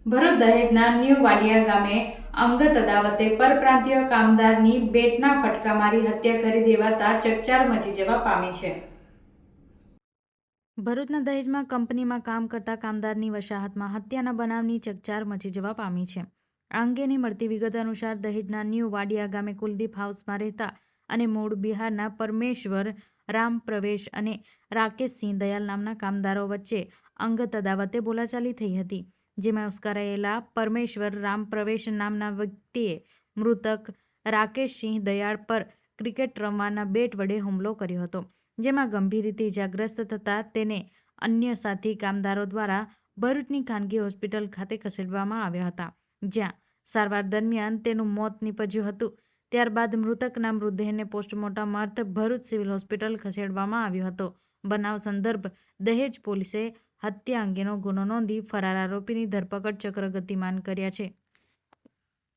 Bharuch દહેજના new Vadiya ગામે અંગત અદાવતે પરપ્રાંતીય કામદારની બેટના ફટકા મારી હત્યા કરી દેવાતા ચકચાર મચી જવા પામી છે. ભરૂચના દહેજમાં કંપનીમાં કામ કરતા કામદારની વસાહતમાં હત્યાના બનાવની ચકચાર મચી જવા પામી છે. આ અંગેની મળતી વિગત અનુસાર દહેજના ન્યૂ વાડિયા ગામે કુલદીપ હાઉસમાં રહેતા અને મૂળ બિહારના પરમેશ્વર રામ પ્રવેશ અને રાકેશસિંહ દયાલ નામના કામદારો વચ્ચે અંગત અદાવતે બોલાચાલી થઈ હતી. જેમાં ઉશ્કેરાયેલા પરમેશ્વર રામ પ્રવેશ નામના વ્યક્તિએ મૃતક રાકેશસિંહ દયાળ પર ક્રિકેટ રમવાના બેટ વડે હુમલો કર્યો હતો. જેમાં ગંભીર રીતે ઇજાગ્રસ્ત થતાં તેને અન્ય સાથી કામદારો દ્વારા ભરૂચની ખાનગી હોસ્પિટલ ખાતે ખસેડવામાં આવ્યા હતા, જ્યાં સારવાર દરમિયાન તેનું મોત નીપજ્યું હતું. ત્યારબાદ મૃતકના મૃતદેહને પોસ્ટમોર્ટમ અર્થે ભરૂચ સિવિલ હોસ્પિટલ ખસેડવામાં આવ્યો હતો. બનાવ સંદર્ભ દહેજ પોલીસે હત્યા અંગેનો ગુનો નોંધી ફરાર આરોપીની ધરપકડ ચક્ર ગતિમાન કર્યા છે.